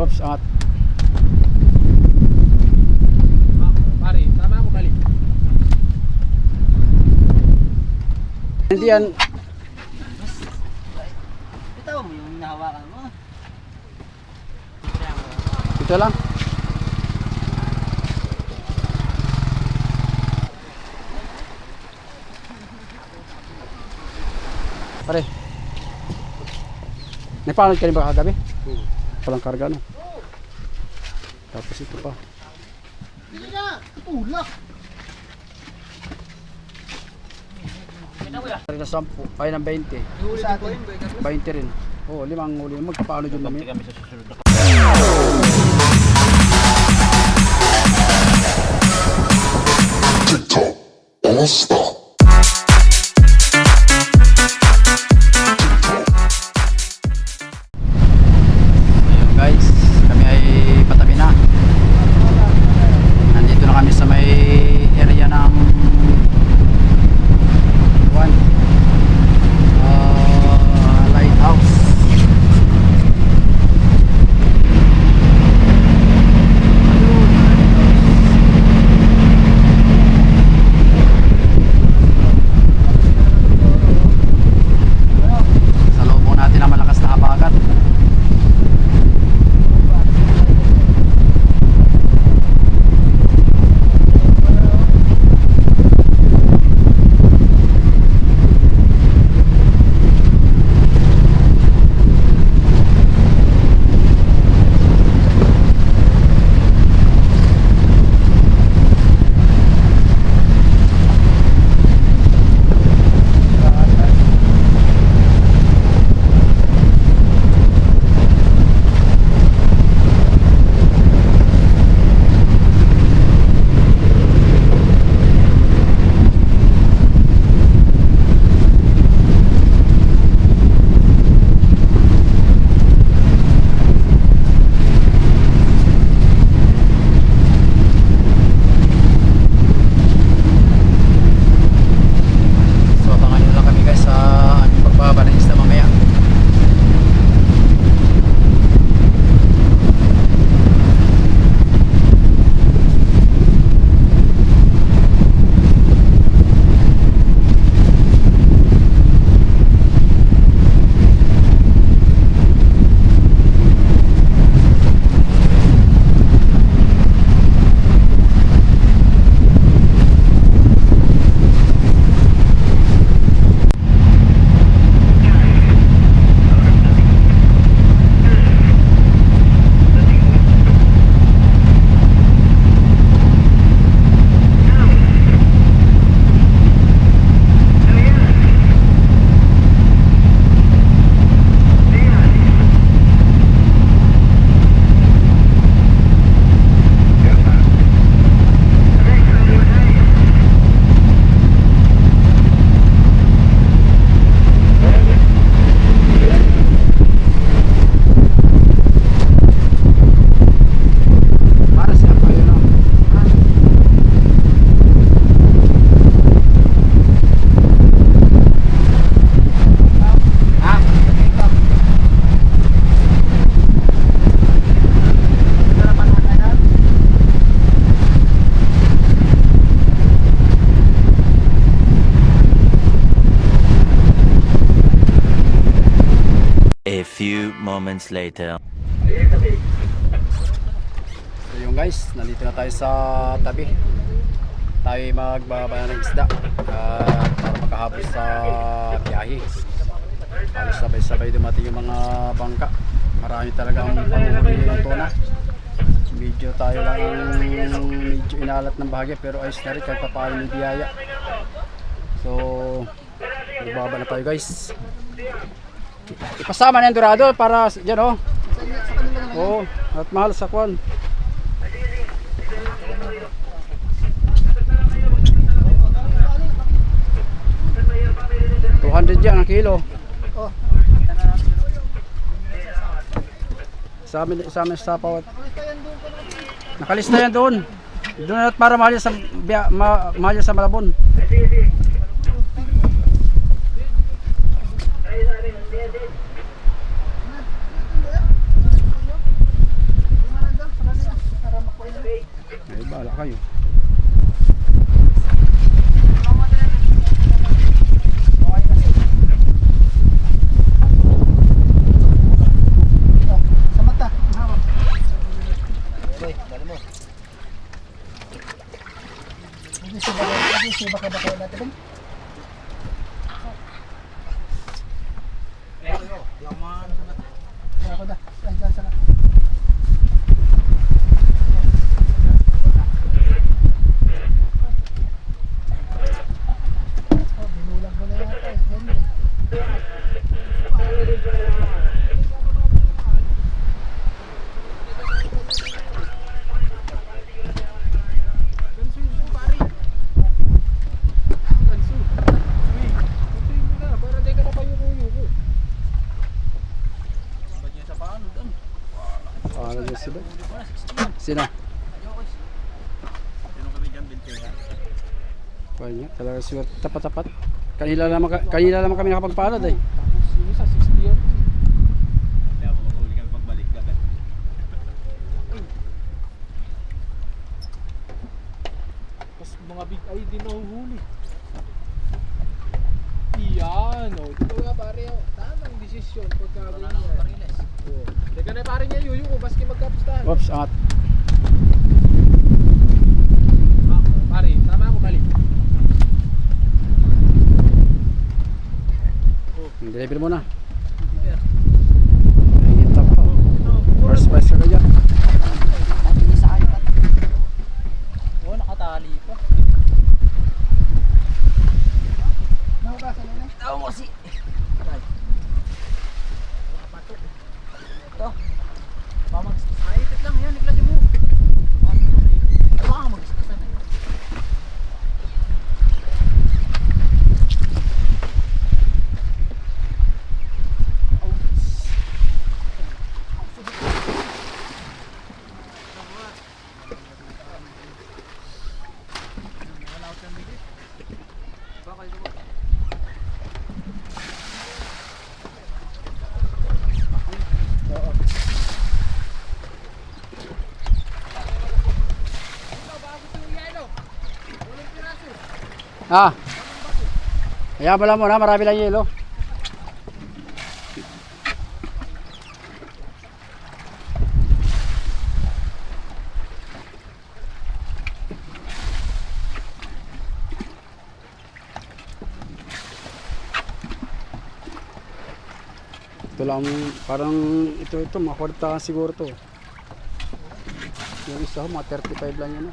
Pops, angat. Pare, tama ako balik. Hindi yan. Bitaw mo yung nahawakan mo. Ito lang. Pare. Napanood ka rin ba kagabi? Walang karga no. Tapos ito pa. Hindi na! Tulak! Pare na 10, ay ng 20. Sa atin. 20 rin. Oo, 5 ang huli. Magpaano dyan namin? Kami sa susunod na TikTok All Star. Ayun guys, kami ay patabi na. Nandito na kami sa may area ng lighthouse. Sa loob natin ang malakas na habagat. A few moments later. So yun guys, nandito na tayo sa tabi. Tayo magbabala ng isda para makahabos sa biyahe. Halos sabay-sabay dumating yung mga bangka. Marami talagang panghuli ng tuna. Medyo tayo lang medyo inalat ng bahagya, pero ayos na rin kahit papaano ng biyaya. So magbaba na tayo guys. Ipasama na yung dorado para dyan oh. Oo, at mahal sa kwan. $200 yan ang kilo. Oh. Sa amin sa pawat. Nakalista yan doon. Doon at para mahal yan sa mahal yan sa Malabon. kayo. Sa mata, ang hawak. Okay, dali mo. Siba ka ba kayo natin? Kaya ako na. Ay, dyan sana. Oh, binulang ko na yata eh. Henry. Ganso yung pare. Ang ganso. Uy, kunti mo na. Para di ka na pa yuko-yuko. Ba't niya sa paano doon? Ano dyan sila? Sino? Sino kami dyan, Bintega? Kaya niya, talaga swerte. Tapat-tapat. Kanila naman kami nakapagpalad eh. Tapos yung isa, 60 yan. Kaya mahuli kami pagbalik agad. Tapos mga big eye din nahuhuli. Iyan, o. Ito nga pare, o. Tamang desisyon pagka ganyan. Oo. Teka na pare niya, yuyo ko, baski magkapustahan. Oops, angat. Pare, tama ako, mali. Deliver mo na. Hingit pa. First price ka dyan. Mabilis sa kayo. Oo, nakatali pa. Nahugasan na na. Tao mo kasi. Ito. Ay, ipit lang. Ayan, iklagin mo. Ano ka mag-iskasan eh? Ah. Ayan pala muna, marami lang yelo. Ito lang, parang ito mga kwarta siguro to. Yung isa, mga 35 lang yun.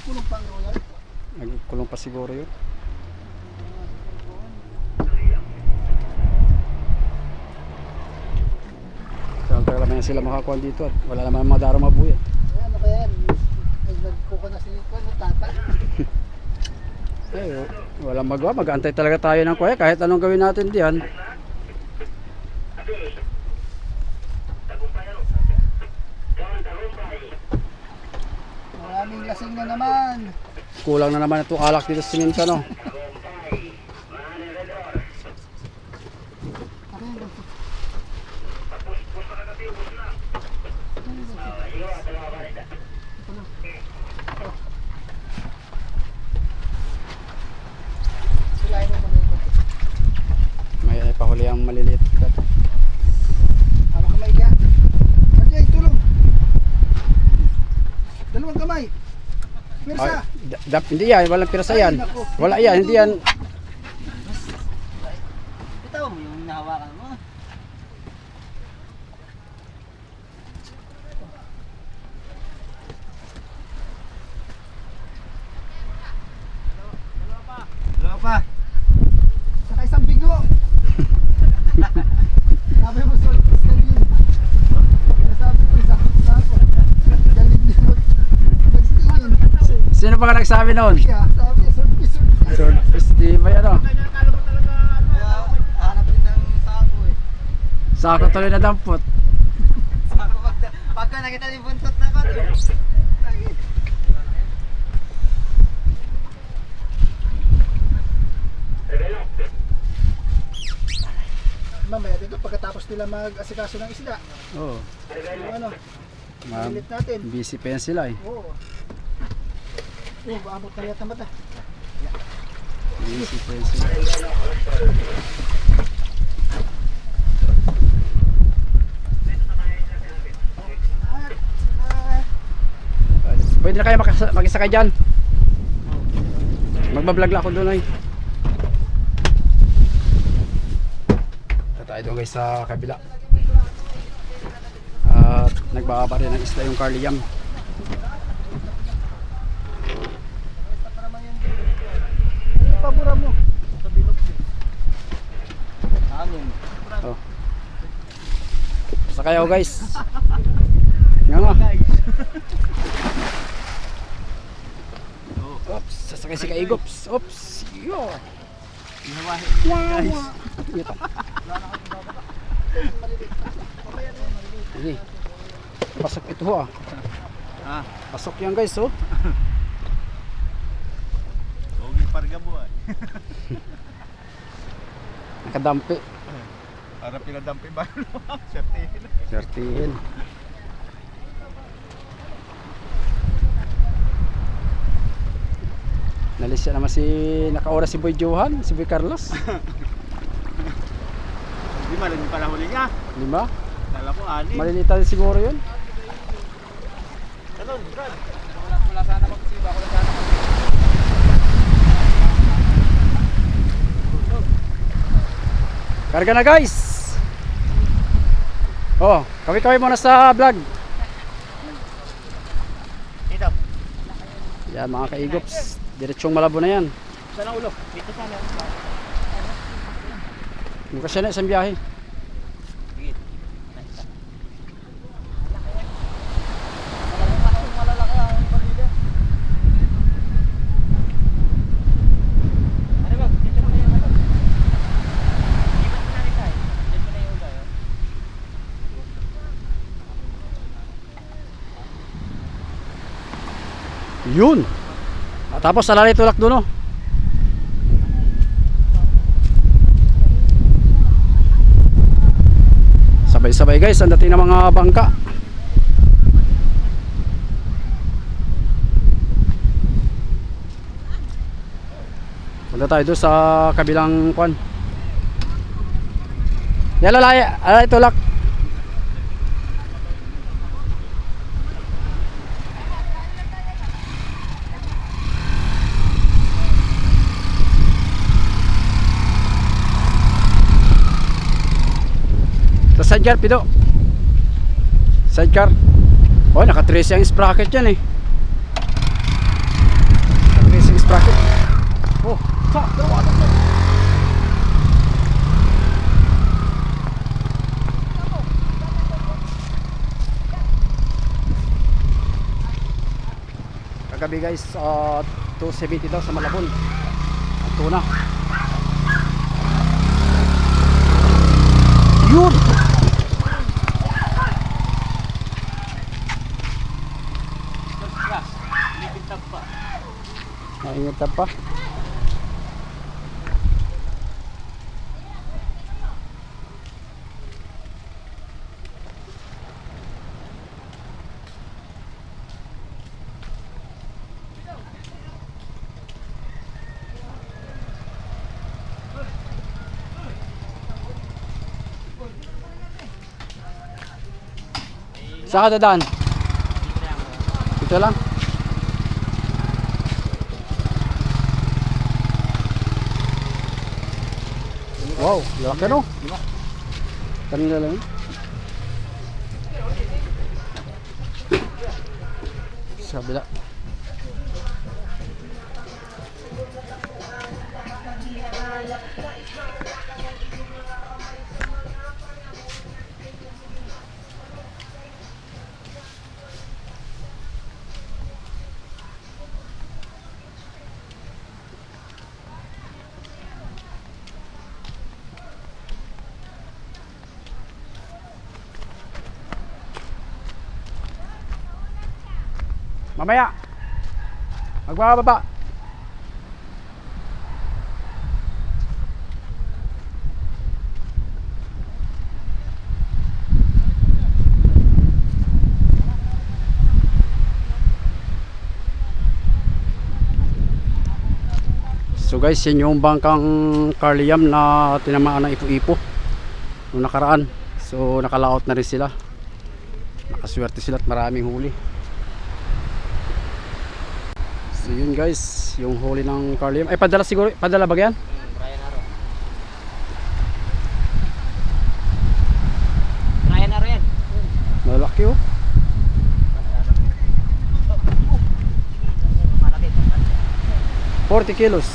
Kulong pang roller. Nagkulong pa siguro yun. Tagal naman sila makakuha dito at wala naman mga daro mabuhay. Ayan, ano ba yan? Nagkuko na sila ko, tata. Eh, walang magawa, mag-antay talaga tayo ng kuya kahit anong gawin natin diyan. Maraming lasing na naman. Kulang na naman itong alak dito sa siminto, no? Silahin mo muna ito. May pahuli ang maliliit. Hawak kamay ka. Ajay, tulong. Dalawang kamay. Pwersa. Hindi yan, walang pirasa yan. Wala yan, hindi yan. Bitaw mo yung nahawakan mo. Dalawa pa. Saka isang bigo. Sabi mo sa yun. Sabi ko isa. Galing niya. Nagtingin. Sino pa ka nagsabi noon? Siya, sabi niya, surprise. Sword festival yan, no? Kaya hanap din ng sako eh. Sako tuloy na dampot. Sako pag Baka nakita ni buntot na ko. Mamaya dito pagkatapos nila mag-asikaso ng isda. Oo. Yung ano, Ma'am, ulit natin. busy pa yan sila eh. Oo. Oh, maabot na yata mata. Busy pa yan sila. Pwede na kayo mag-isakay dyan. Magbablog lang ako doon ay. Tayo doon guys sa kabila. At nagbababa rin ng isla yung Carliam. Pabura mo. Oh. Sakay ako guys. Nga nga. Oops, sasakay si Kaigops. Oops, yo. Wow. Ito. Sige. Pasok ito ho ah. Pasok yan guys oh. Ogi parga buhay. Nakadampi. Para pinadampi ba? Sertihin. Sertihin. Nalis naman si nakaura si Boy Johan, si Boy Carlos. Hindi malami pala huli niya. Lima? Kala ko ani. Malilitan siguro yun. Ano, Brad? Wala sana magsiba. Wala sana Karga na guys. Oh, kaway-kaway muna sa vlog. Dito. Yan mga Kaigops. Diretsong Malabo na yan. Saan ang ulo? Dito sana. Mukha siya na isang biyahe. Sige. Ano ba? Dito mo na yung ano? Ibat mo na rin tayo. Diyan mo na yung ulo. Yun. At tapos salari tulak doon oh. Sabay-sabay guys, ang dating ng mga bangka. Punta tayo doon sa kabilang kwan. Yan lalay, alay tulak. Sa sidecar pido. Sidecar. Oh, naka-trace yung sprocket yan eh. Naka-trace yung sprocket. Oh, sa, dalawa na. Kagabi guys, 270 daw sa Malabon. Ang tuna. Yun! Naingat pa. Saan ka dadaan? Dito lang. Wow, laki no? Kanina lang. Sa kabila. Mamaya. Magbababa. So guys, yan yung bangkang Carliam na tinamaan ng ipo-ipo nung nakaraan. So nakalaot na rin sila. Nakaswerte sila at maraming huli. So yun guys, yung huli ng Carliam. Ay padala siguro, padala ba yan? Brian Aro. Brian Aro yan. Malaki oh. Malaki. 40 kilos.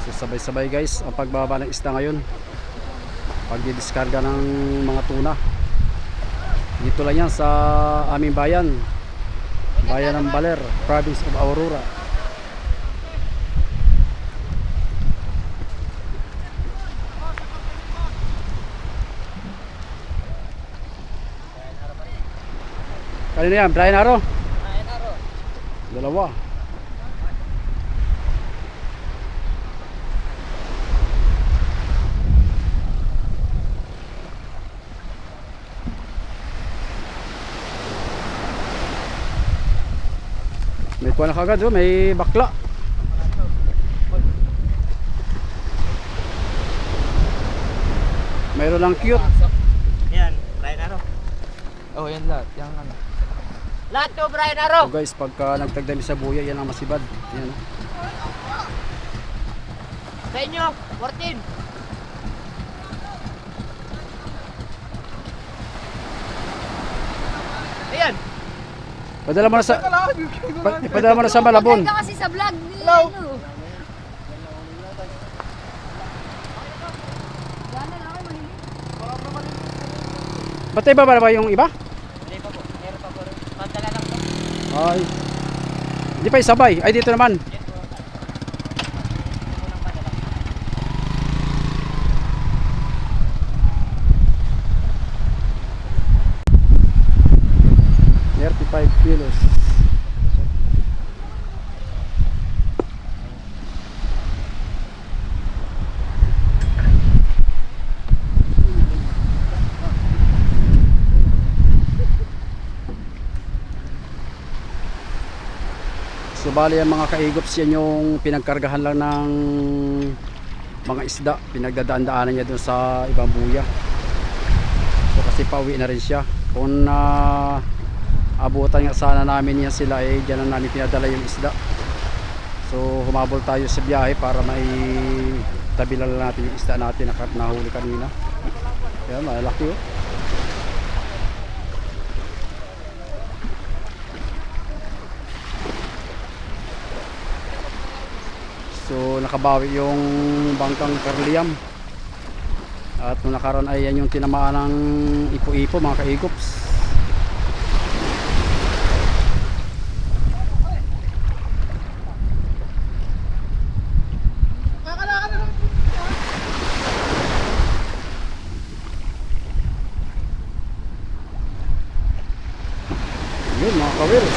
So sabay-sabay guys ang pagbaba ng isda ngayon. Pagdidiskarga ng mga tuna. Dito lang yan sa aming bayan. Bayan ng Baler, province of Aurora. Kanino yan? Brian Aro? Brian Aro. Dalawa. May kuha na kagad oh, may bakla. Mayroon lang cute. Yan, Brian Aro. Oh, yan lahat. Yung ano. Lahat to Brian Aro. So guys, pagka nagtagdami sa buya, yan ang masibad. Yan oh. Sa inyo, 14. Ayan. Padala mo na sa padala mo na sa Malabon. Ka kasi sa vlog ni Hello. ano. Gana na ako mahilig. Batay ba ba yung iba? Hindi pa po. Meron pa po. Pagdala lang po. Ay. Hindi pa isabay. Ay dito naman. Yan po. Unang padala. 35 kilos. So bali ang mga kaigops yan yung pinagkargahan lang ng mga isda, pinagdadaan-daanan niya dun sa ibang buya. So kasi pauwi na rin siya. Kung abutan nga sana namin yan sila, eh dyan na namin pinadala yung isda. So humabol tayo sa biyahe para may tabilan lang natin yung isda natin na nahuli kanina. Kaya malaki oh. So nakabawi yung bangkang Carliam. At nung nakaraan ay yan yung tinamaan ng ipo-ipo mga kaigops. Yun mga kawils.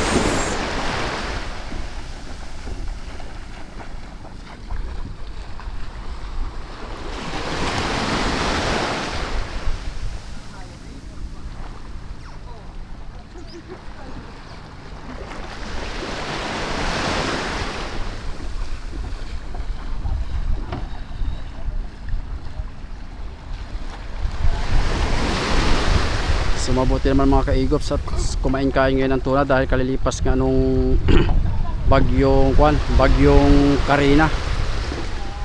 So mabuti naman mga kaigops at kumain kayo ngayon ng tuna dahil kalilipas nga nung bagyong Karina.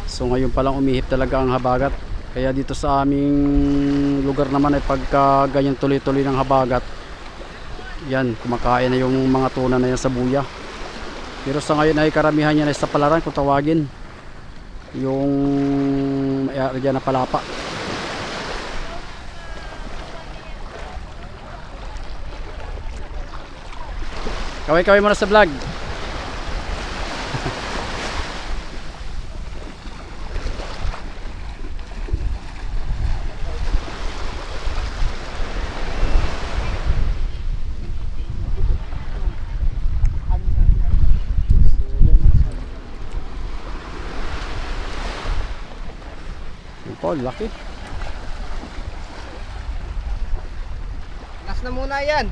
So ngayon palang umihip talaga ang habagat. Kaya dito sa aming lugar naman ay pagka ganyan tuloy-tuloy ng habagat, yan, kumakain na yung mga tuna na yan sa buya. Pero sa ngayon ay karamihan yan ay sa palaran kung tawagin. yung may-ari dyan na palapa. Kaway-kaway muna sa vlog. Oh, laki. Last na muna yan.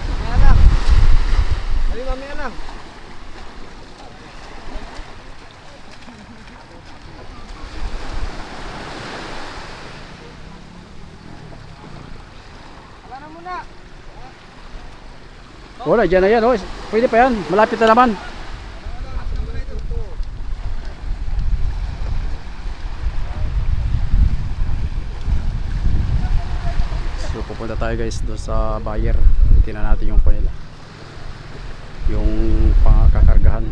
Mamaya lang. Dali, mamaya lang. Wala na muna. Wala, dyan na yan. Oh. Pwede pa yan. Malapit na naman. So pupunta tayo guys doon sa buyer. Tingnan natin yung nila. Yung pangkakargahan.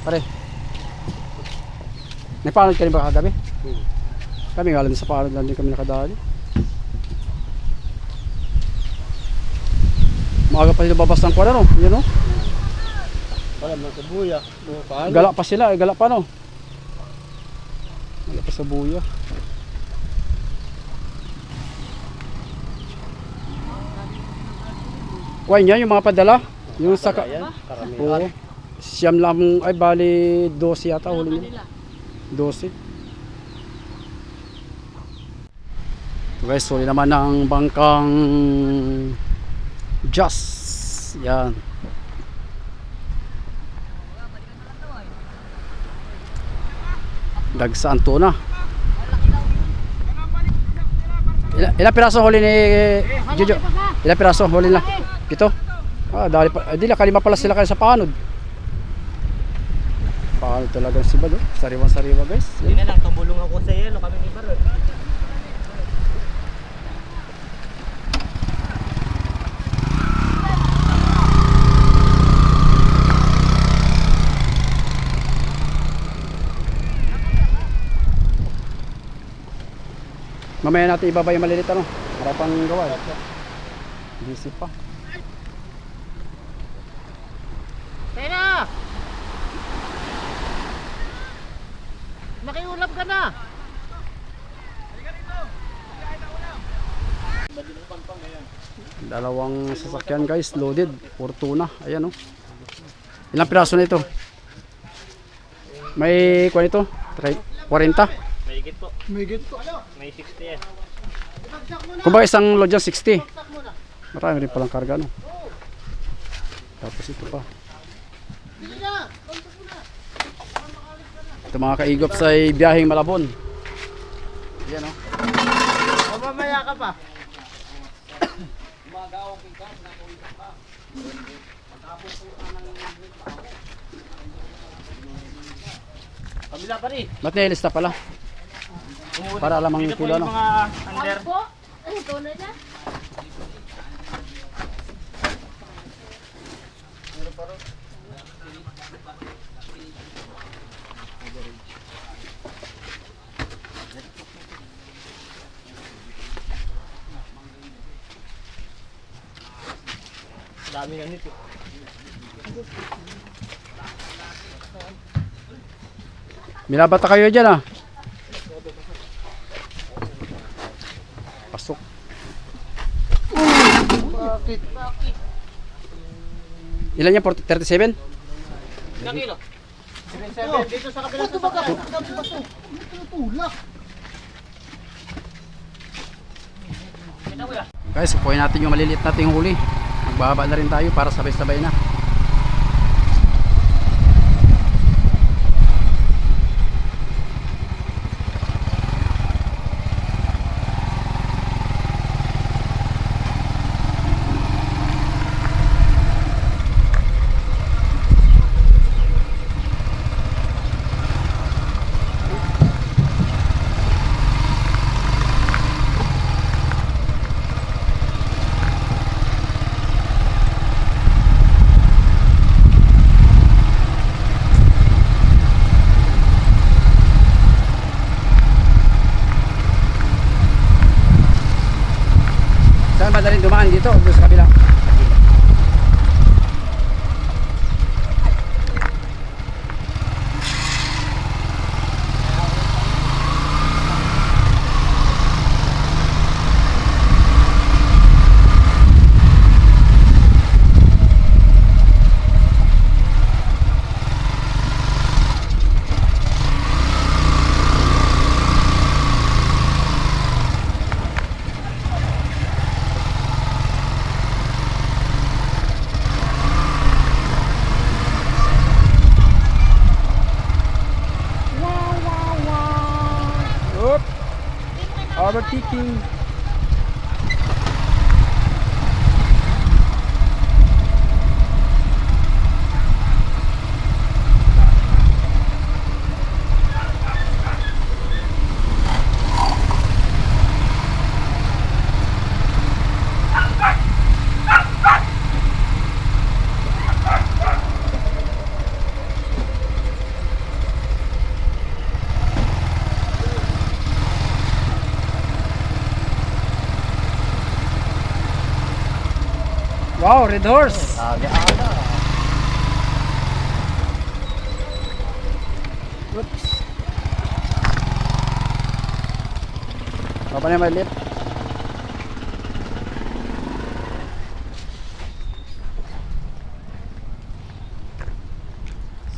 Pare, may panod ka rin ba kagabi? Kami nga lang sa panod lang din kami nakadali. Maaga pa sila babas ng kuwan, ano? Yan, no? Wala man sa buya. Paano? Gala pa sila, gala pa, no? Gala pa sa buya. Kuwan niya, yung mga padala? Yung sa... Oo. Siyam lang, ay bali 12 yata huli niya. 12. So guys, huli naman ng bangkang Just. Yan. Dagsaan to na. Ilang piraso huli ni Jojo? Ilang piraso huli na? 7? Ah, dali pa. Di la kalima pala sila kaya sa panod. Paano talaga si Bado? Sariwang-sariwa guys. Hindi na lang, tumulong ako sa yelo kami ni Barod. Mamaya natin ibaba yung maliliit, ano? Harapang gawa. Busy pa. Tena! Makiulap ka na! Dalawang sasakyan guys, loaded. Fortuna. Ayan, oh. Ilang piraso na ito? May kuwan ito? 40? May higit po. May git po. May 60 yan. Kung ba isang load dyan, 60. Marami rin palang karga, no? Tapos ito pa. Ito mga kaigop sa biyaheng Malabon. Ayan, oh. O mamaya ka pa. Kabila pa rin. Ba't nilista pala? Para alam ang Dito po kilo, yung no? mga under. Dami na nito. Minabata kayo dyan, ah. Pasok. Bakit? Ilan yan? 37? Ilang kilo? 7 dito sa kabilang sasakyan. Tulak. Kita ko yan. Guys, kukuhin natin yung maliliit nating huli. magbaba na rin tayo para sabay-sabay na. Saan madaling dumaan dito? Doon sa kabila. Oop! Overtaking. Wow, red horse. Oops. Baba na yung maliit.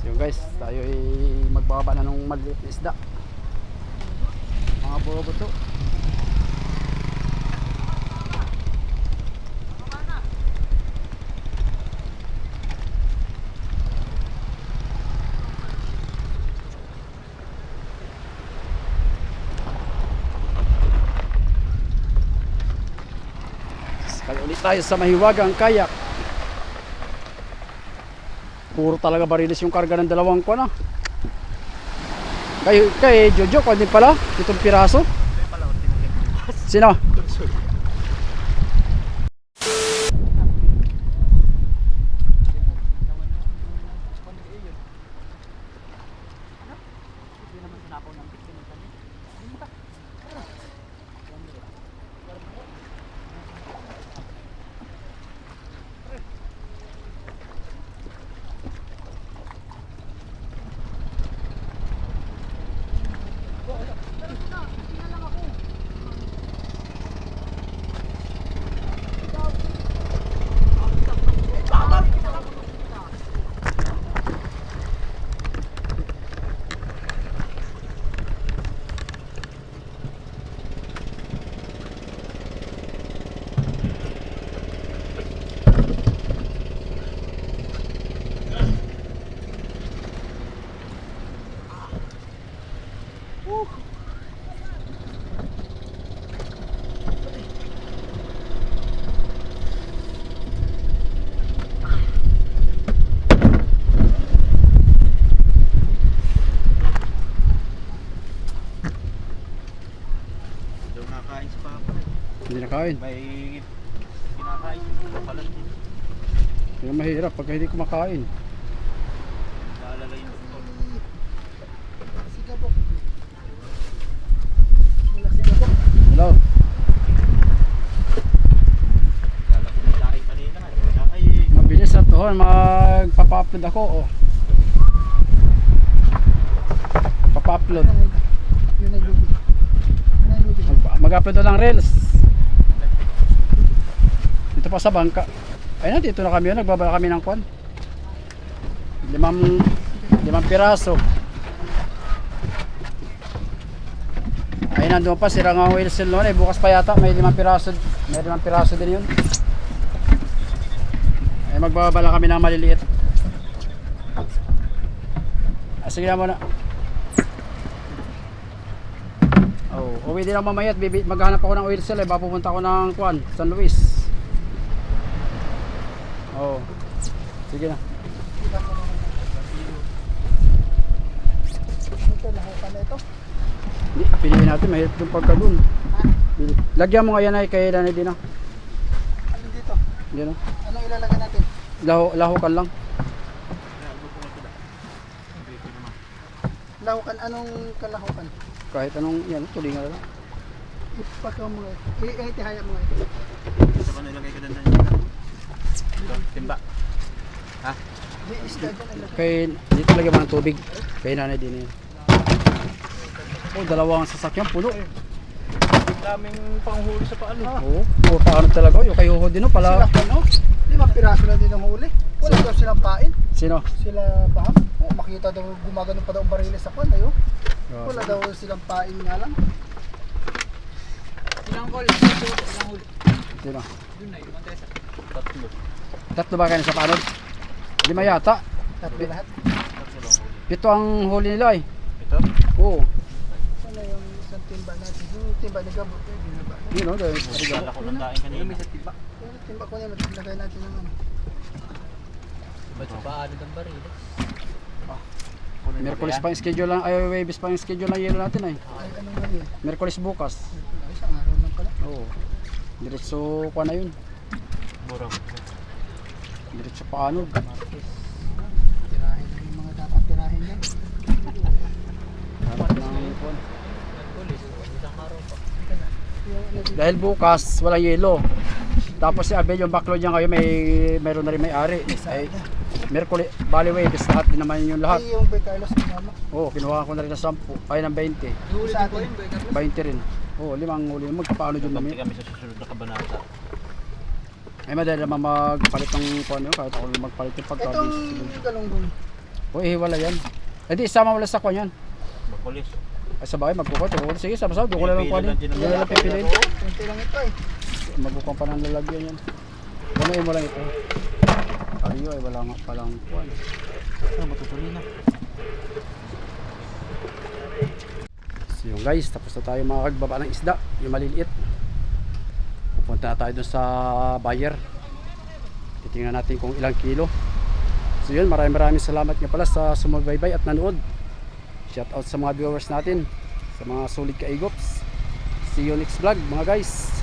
So yun guys, tayo ay magbababa na ng maliit na isda. Mga bobo to. Kaya ulit tayo sa mahiwagang kayak. Puro talaga barilis yung karga ng dalawang ko na. Kay Jojo, kung din pala, itong piraso. Sino? Hindi nakain. May kinakain. Kapalan din. Yung mahirap pagka hindi kumakain. Naalala yung doktor. Sigabok. Wala sigabok. Hello. Kala ko may lahi kanina. Ay, Mabilis na to. Magpapa-upload ako. Oh. Papa-upload. Yun ay lubid. Yun ay lubid. Mag-upload na lang reels. Dito pa sa bangka. Ayun na, dito na kami. Nagbabala kami ng kwan. Limang piraso. Ayun, nandun pa. Sira nga ang wheel seal noon. Bukas pa yata. May 5 piraso. May 5 piraso din yun. magbabala kami ng maliliit. Sige na muna. Oh, uwi din ako mamaya at maghanap ako ng oil cell eh. Papupunta ako ng San Luis. Oh. Sige na. Ito, lahukan na ito. Hindi, piliin natin. Mahirap yung pagka dun. Lagyan mo nga yan ay kay Danay din ah. Ano dito? Yan ah. Anong ilalagay natin? Lahukan lang. Lahukan, anong kalahukan? Kahit anong yan, tulingan lang. Ipakaw mo nga. Itihaya mo nga ito. Ito pa nilagay ko doon dyan. Timba. Ha? Di isda dyan. ilagay. Kay, dito lagyan mo ng tubig. Kay Nanay din yan. Oh, dalawang sasakyan puno. Daming panghuli sa paano. Oo, oh, paano talaga? Yung kay Huho din oh, pala. Sila ano? 5 piraso lang din ang huli. Wala daw silang pain. Sino? Sila baham. Oh, makita daw gumagano pa daw ang bariles sa kwan. Ayo. Wala daw silang pain nga lang. Ilang call? Ilang huli? Sino? Yun na yun, Montesa. Tatlo. Tatlo ba kayo sa panod? Lima yata. Tatlo lahat. Pito ang huli nila eh. Ito? Oo. Ano yung isang timba natin? Yung timba ni Gabo. Binaba na. Yun o, dahil Kala ko ng daing kanina. Yung timba ko niya, maglagay natin ng ano. Ba't sa paano ng baril? Merkulis pa yung schedule lang, ay Webes pa yung schedule ng yelo natin ay. Ay, anong mali? Merkulis bukas. Ay, isang araw lang pala. Oo. Diretso pa na yun. Burang. Diretso paano. Tirahin yung mga dapat tirahin yan. Harap ng kuwan. Nagpulis, isang araw pa. Yung ano dito. Dahil bukas walang yelo. Tapos si Abel yung backlog niya ngayon mayroon na rin may-ari. Ay Merkulis, bali Webes lahat din naman yung lahat. Ay, yung Bay Carlos kasama. Oo, kinuha ko na rin ng 10, ay ng 20. Huli Sa din po atin. yun, Boy. 20 rin. Oo, limang huli. Magpaano dyan Babti namin. kami sa susunod na kabanata. Ay madali naman magpalit ng kuwan yun. Kahit ako lang magpalit yung pagkabis. Itong galunggong. O hiwala yan. Eh di isama wala sa kuwan yan. Bakulis. Ay sa bagay magkukot. Sige, sama-sama. Doon ko na lang kuwan yan. Doon na lang pipiliin. Kunti lang ito eh. Magkukang pa ng lalagyan yan. Gano'n mo lang ito. Ariyo ay wala nga palang kuwan. Ano, matutuloy na. So yun guys, tapos na tayo makagbaba ng isda. Yung maliliit. Pupunta na tayo dun sa buyer. Titingnan natin kung ilang kilo. So yun, maraming salamat nga pala sa sumubaybay at nanood. Shout out sa mga viewers natin, sa mga solid kaigops. See you next vlog mga guys.